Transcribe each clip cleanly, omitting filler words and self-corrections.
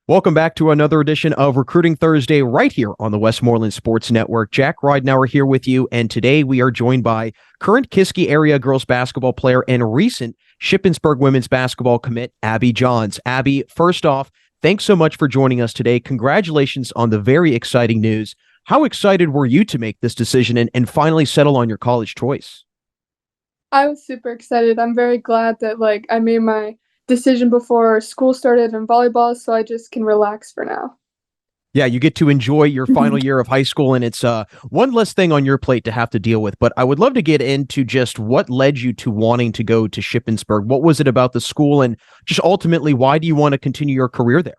Welcome back to another edition of Recruiting Thursday right here on the Westmoreland Sports Network. Jack Ridenour here with you, and today we are joined by current Kiski area girls basketball player and recent Shippensburg women's basketball commit, Abbie Johns. Abbie, first off, thanks so much for joining us today. Congratulations on the very exciting news. How excited were you to make this decision and finally settle on your college choice? I was super excited. I'm very glad that I made my decision before school started in volleyball, so I just can relax for now. Yeah, you get to enjoy your final year of high school, and it's one less thing on your plate to have to deal with. But I would love to get into just what led you to wanting to go to Shippensburg. What was it about the school, and just ultimately, why do you want to continue your career there?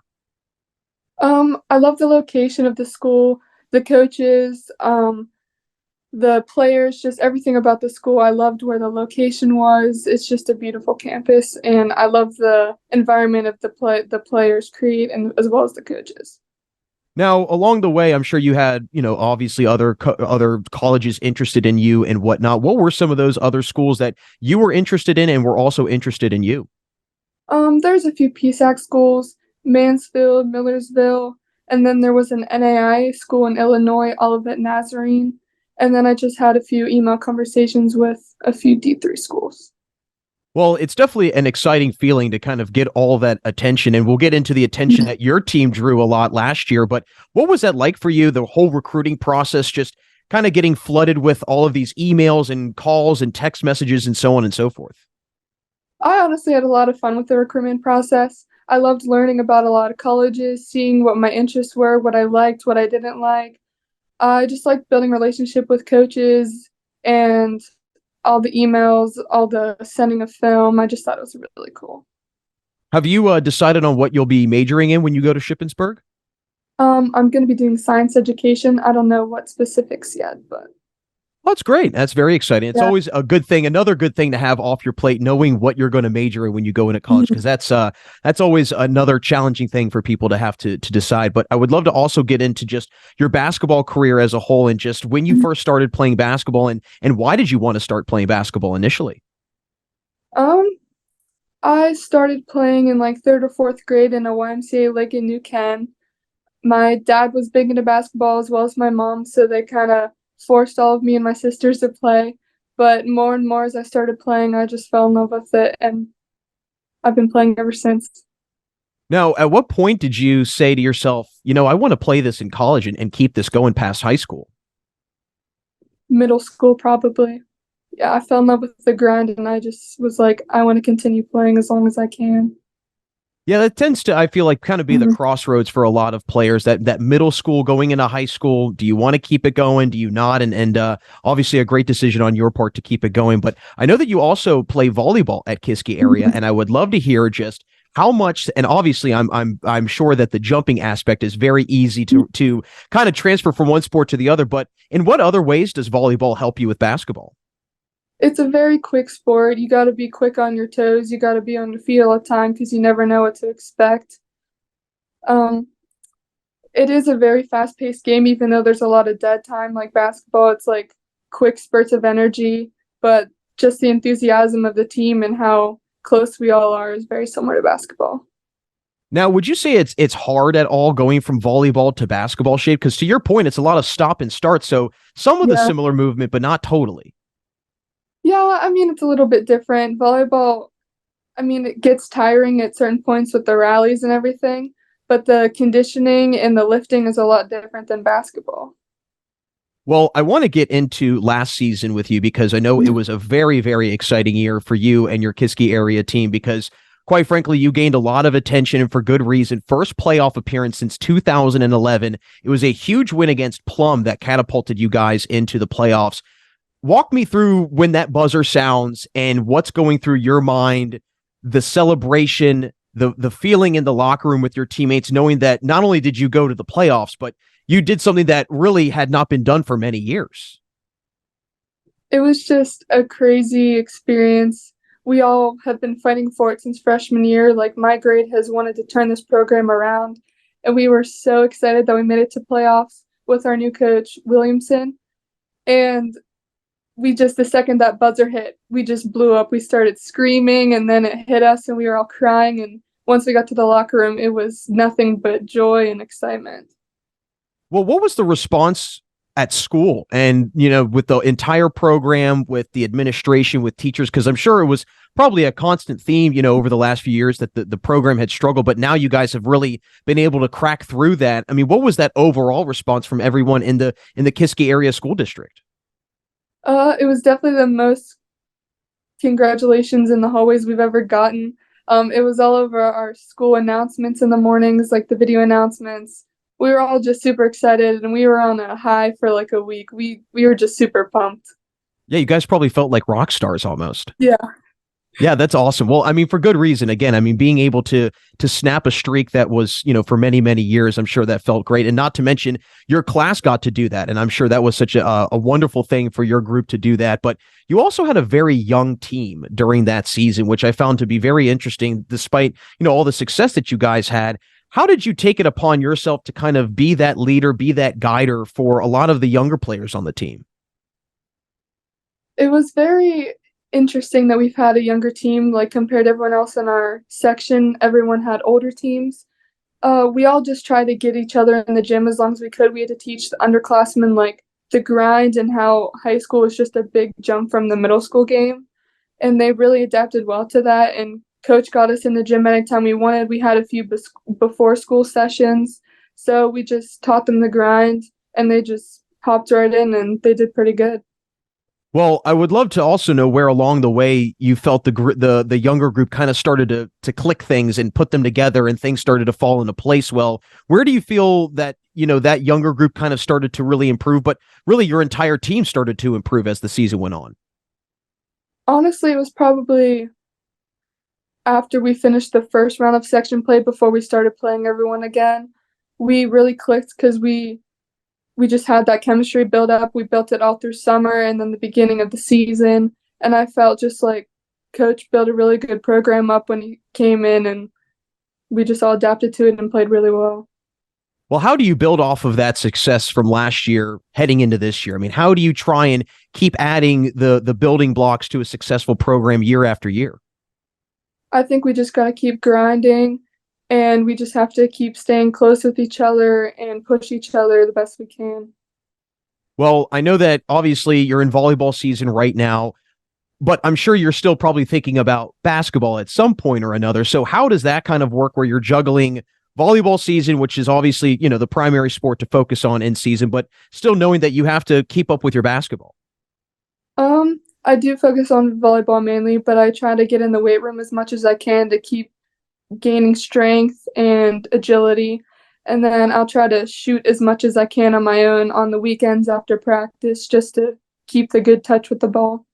I love the location of the school, the coaches, the players, just everything about the school. I loved where the location was. It's just a beautiful campus, and I love the environment of the players create, and as well as the coaches. Now, along the way, I'm sure you had, obviously other colleges interested in you and whatnot. What were some of those other schools that you were interested in and were also interested in you? There's a few PSAC schools, Mansfield, Millersville, and then there was an NAI school in Illinois, Olivet Nazarene, and then I just had a few email conversations with a few D3 schools. Well, it's definitely an exciting feeling to kind of get all that attention, and we'll get into the attention that your team drew a lot last year. But what was that like for you, the whole recruiting process, just kind of getting flooded with all of these emails and calls and text messages and so on and so forth? I honestly had a lot of fun with the recruitment process. I loved learning about a lot of colleges, seeing what my interests were, what I liked, what I didn't like. I just liked building relationship with coaches and all the emails, all the sending of film. I just thought it was really cool. Have you decided on what you'll be majoring in when you go to Shippensburg? I'm going to be doing science education. I don't know what specifics yet, but Oh, that's great. That's very exciting. It's yeah. always a good thing, another good thing to have off your plate, knowing what you're going to major in when you go into college, because that's always another challenging thing for people to have to decide. But I would love to also get into just your basketball career as a whole, and just when you first started playing basketball, and why did you want to start playing basketball initially? Um, I started playing in like third or fourth grade in a YMCA league in New Ken. My dad was big into basketball as well as my mom, so they kind of forced all of me and my sisters to play. But more and more as I started playing, I just fell in love with it, and I've been playing ever since. Now, at what point did you say to yourself, I want to play this in college and keep this going past high school? Middle school, probably. Yeah, I fell in love with the grind, and I just was like, I want to continue playing as long as I can. Yeah, that tends to, I feel like, kind of be the Mhm. crossroads for a lot of players. That middle school going into high school. Do you want to keep it going? Do you not? And obviously, a great decision on your part to keep it going. But I know that you also play volleyball at Kiski area, and I would love to hear just how much. And obviously, I'm sure that the jumping aspect is very easy to kind of transfer from one sport to the other. But in what other ways does volleyball help you with basketball? It's a very quick sport. You got to be quick on your toes. You got to be on your feet all the time because you never know what to expect. Um, it is a very fast-paced game, even though there's a lot of dead time. Like basketball, it's like quick spurts of energy, but just the enthusiasm of the team and how close we all are is very similar to basketball. Now, would you say it's hard at all going from volleyball to basketball shape? Because to your point, it's a lot of stop and start. So some of the Yeah. similar movement, but not totally. Yeah, I mean, it's a little bit different. Volleyball, I mean, it gets tiring at certain points with the rallies and everything, but the conditioning and the lifting is a lot different than basketball. Well, I want to get into last season with you because I know it was a very, very exciting year for you and your Kiski area team because, quite frankly, you gained a lot of attention and for good reason. First playoff appearance since 2011. It was a huge win against Plum that catapulted you guys into the playoffs. Walk me through when that buzzer sounds and what's going through your mind, the celebration, the feeling in the locker room with your teammates, knowing that not only did you go to the playoffs, but you did something that really had not been done for many years. It was just a crazy experience. We all have been fighting for it since freshman year. Like, my grade has wanted to turn this program around, and we were so excited that we made it to playoffs with our new coach, Williamson. And the second that buzzer hit, we just blew up. We started screaming, and then it hit us, and we were all crying. And once we got to the locker room, it was nothing but joy and excitement. Well, what was the response at school and, with the entire program, with the administration, with teachers? Because I'm sure it was probably a constant theme, over the last few years that the program had struggled, but now you guys have really been able to crack through that. I mean, what was that overall response from everyone in the Kiski area school district? It was definitely the most congratulations in the hallways we've ever gotten. It was all over our school announcements in the mornings, like the video announcements. We were all just super excited, and we were on a high for like a week. We were just super pumped. Yeah, you guys probably felt like rock stars almost. Yeah. Yeah, that's awesome. Well, I mean, for good reason. Again, I mean, being able to snap a streak that was, for many, many years, I'm sure that felt great. And not to mention your class got to do that. And I'm sure that was such a wonderful thing for your group to do that. But you also had a very young team during that season, which I found to be very interesting, despite, all the success that you guys had. How did you take it upon yourself to kind of be that leader, be that guider for a lot of the younger players on the team? It was very interesting that we've had a younger team, like compared to everyone else in our section. Everyone had older teams. We all just tried to get each other in the gym as long as we could. We had to teach the underclassmen like the grind and how high school was just a big jump from the middle school game. And they really adapted well to that. And coach got us in the gym anytime we wanted. We had a few before school sessions. So we just taught them the grind, and they just popped right in, and they did pretty good. Well, I would love to also know where along the way you felt the younger group kind of started to click things and put them together and things started to fall into place. Well, where do you feel that, that younger group kind of started to really improve, but really your entire team started to improve as the season went on? Honestly, it was probably after we finished the first round of section play before we started playing everyone again. We really clicked because we just had that chemistry build up. We built it all through summer and then the beginning of the season. And I felt just like coach built a really good program up when he came in, and we just all adapted to it and played really well. Well, how do you build off of that success from last year heading into this year? I mean, how do you try and keep adding the building blocks to a successful program year after year? I think we just got to keep grinding, and we just have to keep staying close with each other and push each other the best we can. Well, I know that obviously you're in volleyball season right now, but I'm sure you're still probably thinking about basketball at some point or another. So how does that kind of work where you're juggling volleyball season, which is obviously, the primary sport to focus on in season, but still knowing that you have to keep up with your basketball? I do focus on volleyball mainly, but I try to get in the weight room as much as I can to keep gaining strength and agility. And then I'll try to shoot as much as I can on my own on the weekends after practice just to keep the good touch with the ball.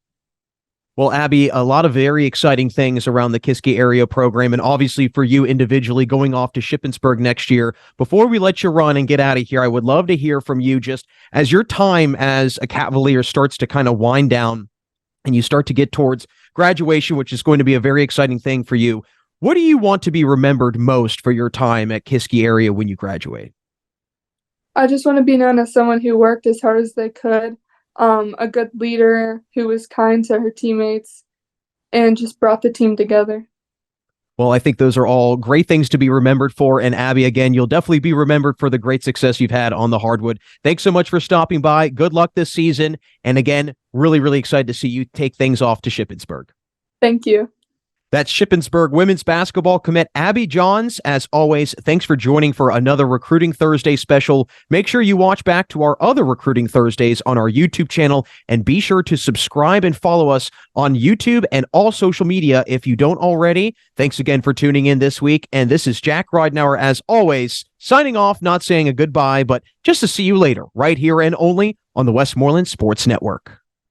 Well, Abbie, a lot of very exciting things around the Kiski area program, and obviously for you individually going off to Shippensburg next year. Before we let you run and get out of here, I would love to hear from you just as your time as a Cavalier starts to kind of wind down and you start to get towards graduation, which is going to be a very exciting thing for you. What do you want to be remembered most for your time at Kiski area when you graduate? I just want to be known as someone who worked as hard as they could, a good leader who was kind to her teammates, and just brought the team together. Well, I think those are all great things to be remembered for. And Abbie, again, you'll definitely be remembered for the great success you've had on the hardwood. Thanks so much for stopping by. Good luck this season. And again, really, really excited to see you take things off to Shippensburg. Thank you. That's Shippensburg women's basketball commit Abbie Johns. As always, thanks for joining for another Recruiting Thursday special. Make sure you watch back to our other Recruiting Thursdays on our YouTube channel, and be sure to subscribe and follow us on YouTube and all social media if you don't already. Thanks again for tuning in this week. And this is Jack Ridenour, as always, signing off, not saying a goodbye, but just to see you later right here and only on the Westmoreland Sports Network.